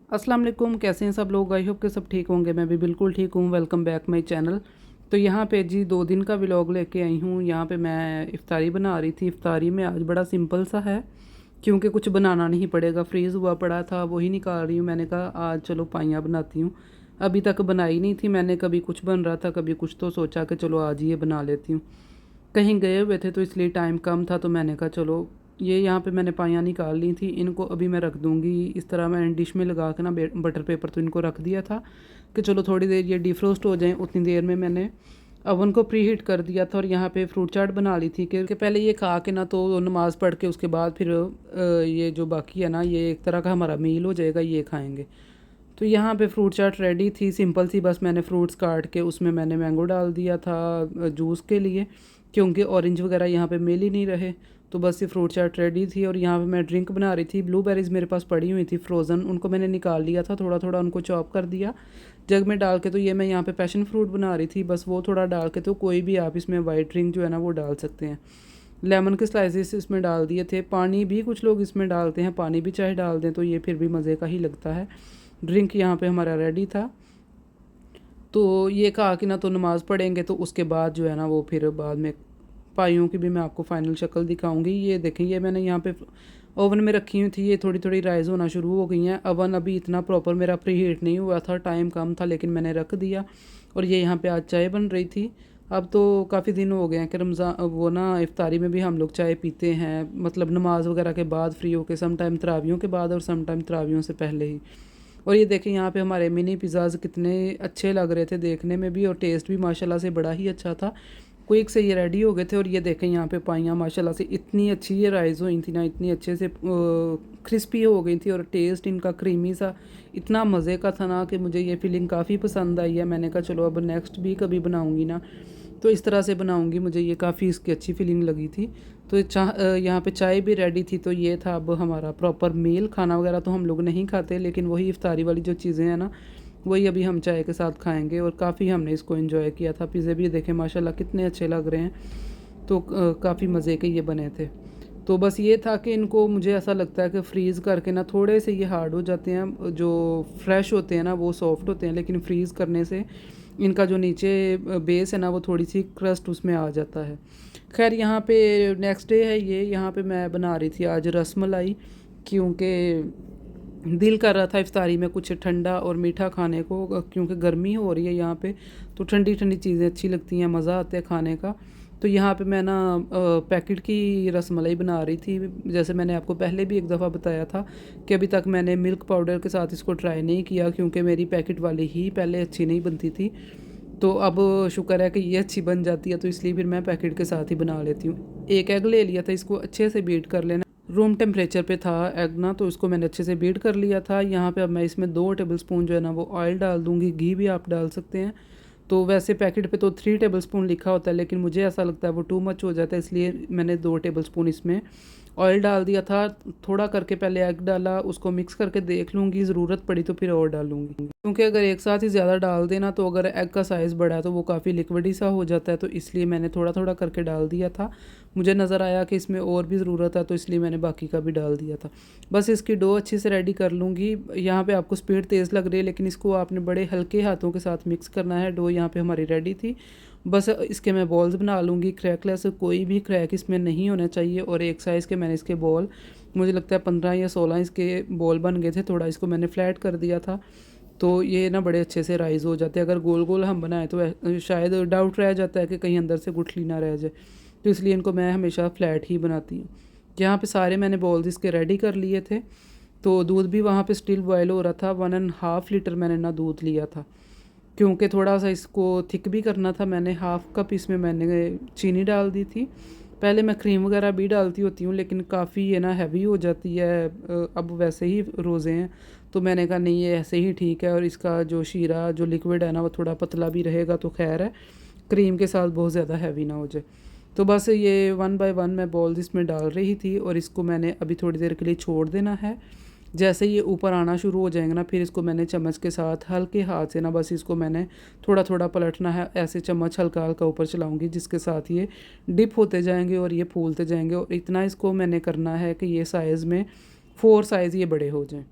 अस्सलाम वालेकुम, कैसे हैं सब लोग। आई होप कि सब ठीक होंगे। मैं भी बिल्कुल ठीक हूँ। Welcome back my channel. तो यहाँ पे जी 2 दिन का व्लॉग लेके आई हूँ। यहाँ पे मैं इफ्तारी बना रही थी। इफ्तारी में आज बड़ा सिंपल सा है, क्योंकि कुछ बनाना नहीं पड़ेगा। फ्रीज़ हुआ पड़ा था, वही निकाल रही हूँ। मैंने कहा आज चलो पाइयाँ बनाती हूँ। अभी तक बनाई नहीं थी मैंने, कभी कुछ बन रहा था कभी कुछ, तो सोचा कि चलो आज ये बना लेती हूँ। कहीं गए हुए थे तो इसलिए टाइम कम था, तो मैंने कहा चलो ये यहाँ पे मैंने पाइयाँ निकाल ली थी। इनको अभी मैं रख दूँगी इस तरह। मैं डिश में लगा के ना बटर पेपर तो इनको रख दिया था कि चलो थोड़ी देर ये डिफ्रोस्ट हो जाएं। उतनी देर में मैंने अवन को प्री हीट कर दिया था और यहाँ पे फ्रूट चाट बना ली थी कि पहले ये खा के ना तो नमाज़ पढ़ के उसके बाद फिर ये जो बाकी है ना, ये एक तरह का हमारा मील हो जाएगा, ये खाएँगे। तो यहाँ पे फ्रूट चाट रेडी थी, सिंपल सी। बस मैंने फ्रूट्स काट के उसमें मैंने मैंगो डाल दिया था जूस के लिए, क्योंकि ऑरेंज वगैरह यहाँ पे मिल ही नहीं रहे। तो बस ये फ्रूट चाट रेडी थी। और यहाँ पे मैं ड्रिंक बना रही थी। ब्लूबेरीज़ मेरे पास पड़ी हुई थी फ्रोज़न, उनको मैंने निकाल लिया था, थोड़ा थोड़ा उनको चॉप कर दिया जग में डाल के। तो ये मैं यहाँ पे पैशन फ्रूट बना रही थी, बस वो थोड़ा डाल के। तो कोई भी आप इसमें वाइट ड्रिंक जो है ना वो डाल सकते हैं। लेमन के स्लाइसेस इसमें डाल दिए थे। पानी भी कुछ लोग इसमें डालते हैं, पानी भी चाहे डाल दें तो ये फिर भी मज़े का ही लगता है। ड्रिंक यहाँ पे हमारा रेडी था। तो ये कहा कि ना तो नमाज़ पढ़ेंगे, तो उसके बाद जो है ना वो फिर बाद में पाइयों की भी मैं आपको फ़ाइनल शक्ल दिखाऊंगी। ये देखें, ये मैंने यहाँ पे ओवन में रखी हुई थी। ये थोड़ी थोड़ी राइज़ होना शुरू हो गई हैं। ओवन अभी इतना प्रॉपर मेरा प्री हीट नहीं हुआ था, टाइम कम था, लेकिन मैंने रख दिया। और ये यहाँ पे आज चाय बन रही थी। अब तो काफ़ी दिन हो गए हैं कि रमज़ान वो ना इफ्तारी में भी हम लोग चाय पीते हैं, मतलब नमाज वगैरह के बाद फ्री होके, सम टाइम तरावियों के बाद और सम टाइम तरावियों से पहले ही। और ये देखें यहाँ पे हमारे मिनी पिज़्ज़ाज़ कितने अच्छे लग रहे थे देखने में भी, और टेस्ट भी माशाल्लाह से बड़ा ही अच्छा था। क्विक से ये रेडी हो गए थे। और ये देखें यहाँ पे पाइयाँ माशाल्लाह से इतनी अच्छी ये राइज़ हुई थी ना, इतनी अच्छे से क्रिस्पी हो गई थी, और टेस्ट इनका क्रीमी सा इतना मज़े का था ना कि मुझे ये फीलिंग काफ़ी पसंद आई है। मैंने कहा चलो अब नेक्स्ट भी कभी बनाऊँगी ना तो इस तरह से बनाऊँगी। मुझे ये काफ़ी इसकी अच्छी फीलिंग लगी थी। तो यहाँ पे चाय भी रेडी थी। तो ये था अब हमारा प्रॉपर मील। खाना वगैरह तो हम लोग नहीं खाते, लेकिन वही इफ्तारी वाली जो चीज़ें हैं ना, वही अभी हम चाय के साथ खाएंगे। और काफ़ी हमने इसको एंजॉय किया था। पिज़्ज़े भी देखें माशाल्लाह कितने अच्छे लग रहे हैं। तो काफ़ी मज़े के ये बने थे। तो बस ये था कि इनको मुझे ऐसा लगता है कि फ्रीज़ करके ना थोड़े से ये हार्ड हो जाते हैं, जो फ्रेश होते हैं ना वो सॉफ्ट होते हैं, लेकिन फ्रीज़ करने से इनका जो नीचे बेस है ना वो थोड़ी सी क्रस्ट उसमें आ जाता है। खैर यहाँ पे नेक्स्ट डे है ये। यहाँ पे मैं बना रही थी आज रसमलाई, क्योंकि दिल कर रहा था इफ्तारी में कुछ ठंडा और मीठा खाने को, क्योंकि गर्मी हो रही है यहाँ पे। तो ठंडी ठंडी चीज़ें अच्छी लगती हैं, मज़ा आता है खाने का। तो यहाँ पे मैं ना पैकेट की रसमलाई बना रही थी। जैसे मैंने आपको पहले भी एक दफ़ा बताया था कि अभी तक मैंने मिल्क पाउडर के साथ इसको ट्राई नहीं किया, क्योंकि मेरी पैकेट वाली ही पहले अच्छी नहीं बनती थी। तो अब शुक्र है कि ये अच्छी बन जाती है, तो इसलिए फिर मैं पैकेट के साथ ही बना लेती हूँ। एक एग ले लिया था, इसको अच्छे से बीट कर लेना। रूम टेम्परेचर पे था एग ना, तो इसको मैंने अच्छे से बीट कर लिया था। यहाँ पे अब मैं इसमें 2 टेबलस्पून जो है ना वो ऑयल डाल दूँगी। घी भी आप डाल सकते हैं। तो वैसे पैकेट पे तो 3 टेबलस्पून लिखा होता है, लेकिन मुझे ऐसा लगता है वो टू मच हो जाता है, इसलिए मैंने 2 टेबलस्पून इसमें ऑयल डाल दिया था। थोड़ा करके पहले एग डाला, उसको मिक्स करके देख लूँगी, ज़रूरत पड़ी तो फिर और डालूँगी, क्योंकि अगर एक साथ ही ज़्यादा डाल देना तो अगर एग का साइज़ बड़ा है तो वो काफ़ी लिक्विडी सा हो जाता है। तो इसलिए मैंने थोड़ा थोड़ा करके डाल दिया था। मुझे नज़र आया कि इसमें और भी ज़रूरत है, तो इसलिए मैंने बाकी का भी डाल दिया था। बस इसकी डो अच्छे से रेडी कर लूँगी। यहाँ पे आपको स्पीड तेज़ लग रही है, लेकिन इसको आपने बड़े हल्के हाथों के साथ मिक्स करना है। डो यहाँ पे हमारी रेडी थी। बस इसके मैं बॉल्स बना लूँगी क्रैकलेस, कोई भी क्रैक इसमें नहीं होना चाहिए। और एक साइज़ के मैंने इसके बॉल, मुझे लगता है 15 या 16 इसके बॉल बन गए थे। थोड़ा इसको मैंने फ्लैट कर दिया था, तो ये ना बड़े अच्छे से राइज़ हो जाते हैं। अगर गोल गोल हम बनाएं तो शायद डाउट रह जाता है कि कहीं अंदर से गुठली ना रह जाए, तो इसलिए इनको मैं हमेशा फ्लैट ही बनाती हूँ। यहाँ पे सारे मैंने बॉल्स इसके रेडी कर लिए थे। तो दूध भी वहाँ पे स्टिल बॉयल हो रहा था। 1.5 लीटर मैंने ना दूध लिया था, क्योंकि थोड़ा सा इसको थिक भी करना था। मैंने हाफ़ कप इसमें मैंने चीनी डाल दी थी। पहले मैं क्रीम वगैरह भी डालती होती हूँ, लेकिन काफ़ी ये ना हैवी हो जाती है। अब वैसे ही रोज़े हैं, तो मैंने कहा नहीं, ये ऐसे ही ठीक है। और इसका जो शीरा जो लिक्विड है ना वो थोड़ा पतला भी रहेगा, तो खैर है, क्रीम के साथ बहुत ज़्यादा हैवी ना हो जाए। तो बस ये 1 बाय 1 मैं बॉल्स इसमें डाल रही थी, और इसको मैंने अभी थोड़ी देर के लिए छोड़ देना है। जैसे ये ऊपर आना शुरू हो जाएंगे ना, फिर इसको मैंने चम्मच के साथ हल्के हाथ से ना बस इसको मैंने थोड़ा थोड़ा पलटना है। ऐसे चम्मच हल्का हल्का ऊपर चलाऊंगी, जिसके साथ ये डिप होते जाएंगे और ये फूलते जाएंगे। और इतना इसको मैंने करना है कि ये साइज़ में 4 साइज़ ये बड़े हो जाएं।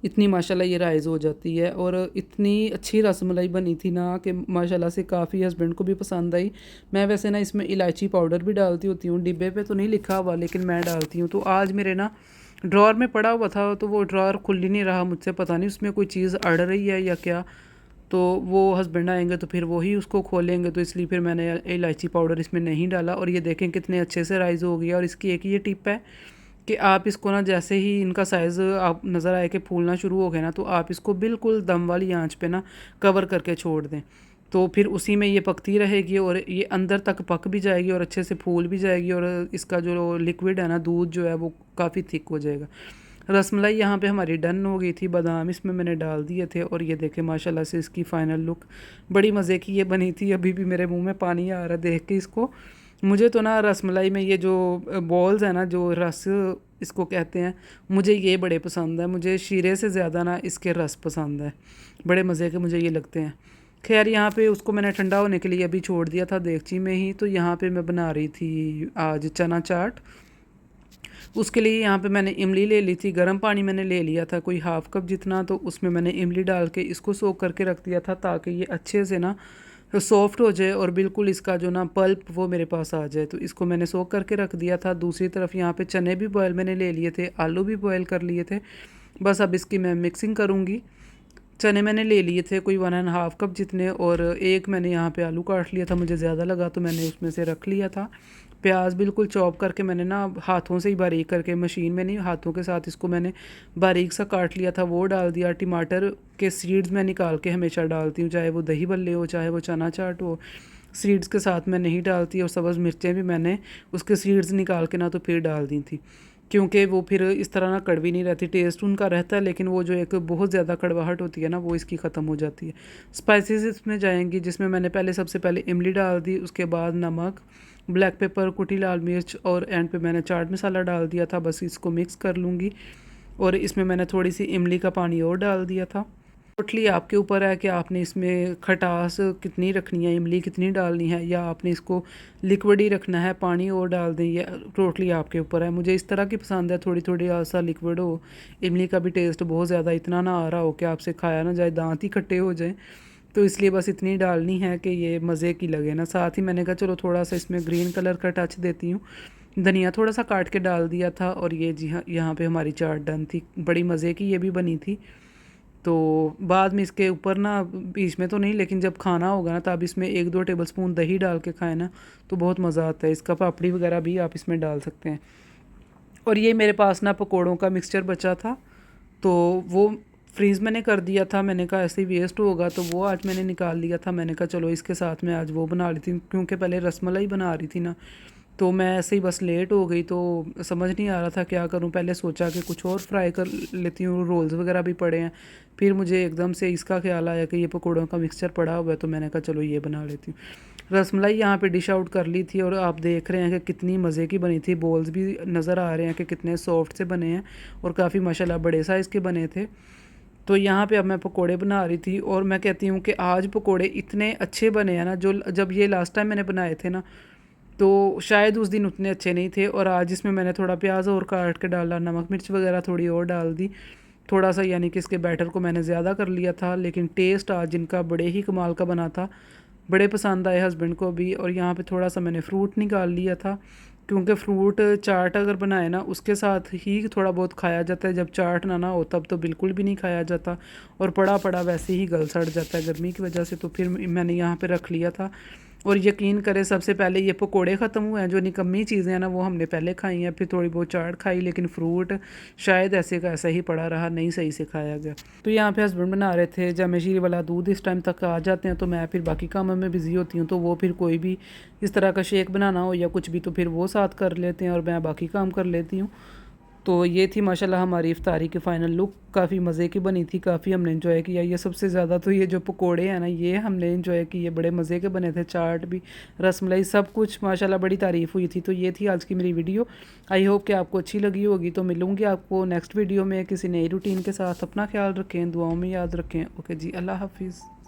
इतनी माशाल्लाह ये राइज़ हो जाती है। और इतनी अच्छी रसमलाई बनी थी ना कि माशाल्लाह से काफ़ी हस्बैंड को भी पसंद आई। मैं वैसे ना इसमें इलायची पाउडर भी डालती होती हूँ, डिब्बे पे तो नहीं लिखा हुआ लेकिन मैं डालती हूँ। तो आज मेरे ना ड्रॉअर में पड़ा हुआ था तो वो ड्रॉअर खुल ही नहीं रहा मुझसे, पता नहीं उसमें कोई चीज़ अड़ रही है या क्या। तो वो हस्बैंड आएंगे तो फिर वही उसको खोलेंगे, तो इसलिए फिर मैंने इलायची पाउडर इसमें नहीं डाला। और ये देखें कितने अच्छे से राइज़ हो गया। और इसकी एक ये टिप है कि आप इसको ना जैसे ही इनका साइज़ आप नज़र आए कि फूलना शुरू हो गया ना, तो आप इसको बिल्कुल दम वाली आंच पे ना कवर करके छोड़ दें। तो फिर उसी में ये पकती रहेगी और ये अंदर तक पक भी जाएगी और अच्छे से फूल भी जाएगी। और इसका जो लिक्विड है ना, दूध जो है वो काफ़ी थिक हो जाएगा। रसमलाई यहाँ पे हमारी डन हो गई थी, बादाम इसमें मैंने डाल दिए थे। और ये देखें माशाल्लाह से इसकी फ़ाइनल लुक बड़ी मज़े की ये बनी थी। अभी भी मेरे मुंह में पानी आ रहा है देख के इसको। मुझे तो ना रसमलाई में ये जो बॉल्स हैं ना, जो रस इसको कहते हैं, मुझे ये बड़े पसंद है। मुझे शीरे से ज़्यादा ना इसके रस पसंद है, बड़े मज़े के मुझे ये लगते हैं। खैर यहाँ पे उसको मैंने ठंडा होने के लिए अभी छोड़ दिया था देगची में ही। तो यहाँ पे मैं बना रही थी आज चना चाट। उसके लिए यहाँ पे मैंने इमली ले ली थी, गर्म पानी मैंने ले लिया था कोई हाफ़ कप जितना। तो उसमें मैंने इमली डाल के इसको सोक करके रख दिया था ताकि ये अच्छे से ना सॉफ्ट हो जाए और बिल्कुल इसका जो ना पल्प वो मेरे पास आ जाए। तो इसको मैंने सोक करके रख दिया था। दूसरी तरफ यहाँ पे चने भी बॉयल मैंने ले लिए थे, आलू भी बॉयल कर लिए थे। बस अब इसकी मैं मिक्सिंग करूँगी। चने मैंने ले लिए थे कोई 1.5 कप जितने, और एक मैंने यहाँ पे आलू काट लिया था, मुझे ज़्यादा लगा तो मैंने उसमें से रख लिया था। प्याज बिल्कुल चॉप करके मैंने ना हाथों से ही बारीक करके, मशीन में नहीं, हाथों के साथ इसको मैंने बारीक सा काट लिया था, वो डाल दिया। टमाटर के सीड्स मैं निकाल के हमेशा डालती हूँ, चाहे वो दही बल्ले हो चाहे वो चना चाट हो, सीड्स के साथ मैं नहीं डालती। और सब्ज़ मिर्चें भी मैंने उसके सीड्स निकाल के ना तो फिर डाल दी थी, क्योंकि वो फिर इस तरह ना कड़वी नहीं रहती। टेस्ट उनका रहता है लेकिन वो जो एक बहुत ज़्यादा कड़वाहट होती है ना, वो इसकी ख़त्म हो जाती है। स्पाइसेस इसमें जाएंगी, जिसमें मैंने पहले सबसे पहले इमली डाल दी, उसके बाद नमक, ब्लैक पेपर, कुटी लाल मिर्च, और एंड पे मैंने चाट मसाला डाल दिया था। बस इसको मिक्स कर लूँगी। और इसमें मैंने थोड़ी सी इमली का पानी और डाल दिया था। टोटली आपके ऊपर है कि आपने इसमें खटास कितनी रखनी है, इमली कितनी डालनी है, या आपने इसको लिक्विड ही रखना है, पानी और डाल दें, ये टोटली आपके ऊपर है। मुझे इस तरह की पसंद है, थोड़ी थोड़ी सा लिक्विड हो। इमली का भी टेस्ट बहुत ज़्यादा इतना ना आ रहा हो कि आपसे खाया ना जाए, दांत ही खट्टे हो जाए। तो इसलिए बस इतनी डालनी है कि ये मज़े की लगे ना। साथ ही मैंने कहा चलो थोड़ा सा इसमें ग्रीन कलर का टच देती हूँ, धनिया थोड़ा सा काट के डाल दिया था। और ये जी हाँ, यहाँ पे हमारी चाट डन थी, बड़ी मज़े की ये भी बनी थी। तो बाद में इसके ऊपर ना, बीच में तो नहीं लेकिन जब खाना होगा ना तब इसमें 1-2 टेबलस्पून दही डाल के खाएं ना तो बहुत मज़ा आता है। इसका पापड़ी वगैरह भी आप इसमें डाल सकते हैं। और ये मेरे पास ना पकोड़ों का मिक्सचर बचा था, तो वो फ्रीज़ मैंने कर दिया था। मैंने कहा ऐसे ही वेस्ट होगा, तो वो आज मैंने निकाल लिया था। मैंने कहा चलो इसके साथ में आज वो बना ली थी, क्योंकि पहले रसमलाई बना रही थी ना, तो मैं ऐसे ही बस लेट हो गई, तो समझ नहीं आ रहा था क्या करूं। पहले सोचा कि कुछ और फ्राई कर लेती हूँ, रोल्स वगैरह भी पड़े हैं। फिर मुझे एकदम से इसका ख्याल आया कि ये पकौड़ों का मिक्सचर पड़ा हुआ है, तो मैंने कहा चलो ये बना लेती हूँ। रसमलाई यहाँ पे डिश आउट कर ली थी और आप देख रहे हैं कि कितनी मज़े की बनी थी। बॉल्स भी नज़र आ रहे हैं कि कितने सॉफ्ट से बने हैं और काफ़ी माशाल्लाह बड़े साइज़ के बने थे। तो यहाँ पे अब मैं पकोड़े बना रही थी, और मैं कहती हूँ कि आज पकोड़े इतने अच्छे बने हैं ना, जो जब ये लास्ट टाइम मैंने बनाए थे ना, तो शायद उस दिन उतने अच्छे नहीं थे। और आज इसमें मैंने थोड़ा प्याज और काट के डाला, नमक मिर्च वगैरह थोड़ी और डाल दी, थोड़ा सा, यानी कि इसके बैटर को मैंने ज़्यादा कर लिया था। लेकिन टेस्ट आज इनका बड़े ही कमाल का बना था, बड़े पसंद आए हस्बैंड को भी। और यहाँ पे थोड़ा सा मैंने फ़्रूट निकाल लिया था, क्योंकि फ़्रूट चाट अगर बनाए ना उसके साथ ही थोड़ा बहुत खाया जाता है, जब चाट ना हो तब तो बिल्कुल भी नहीं खाया जाता, और पड़ा पड़ा वैसे ही गल सड़ जाता है गर्मी की वजह से। तो फिर मैंने यहाँ पे रख लिया था। और यकीन करें सबसे पहले ये पकोड़े ख़त्म हुए हैं, जो निकम्मी चीज़ें हैं ना वो हमने पहले खाई हैं, फिर थोड़ी बहुत चाट खाई, लेकिन फ़्रूट शायद ऐसे का ऐसा ही पड़ा रहा, नहीं सही से खाया गया। तो यहाँ पे हस्बैंड बना रहे थे जमेशीरी वाला दूध, इस टाइम तक आ जाते हैं तो मैं फिर बाकी कामों में बिज़ी होती हूँ। तो वो फिर कोई भी इस तरह का शेक बनाना हो या कुछ भी तो फिर वो साथ कर लेते हैं और मैं बाकी काम कर लेती हूँ। तो ये थी माशाल्लाह हमारी इफ्तारी की फ़ाइनल लुक, काफ़ी मज़े की बनी थी, काफ़ी हमने एंजॉय किया। ये सबसे ज़्यादा तो ये जो पकोड़े हैं ना ये हमने एंजॉय किए, बड़े मज़े के बने थे, चाट भी, रसमलाई, सब कुछ माशाल्लाह बड़ी तारीफ़ हुई थी। तो ये थी आज की मेरी वीडियो, आई होप कि आपको अच्छी लगी होगी। तो मिलूँगी आपको नेक्स्ट वीडियो में किसी नई रूटीन के साथ। अपना ख्याल रखें, दुआओं में याद रखें। ओके जी, अल्लाह हाफिज़।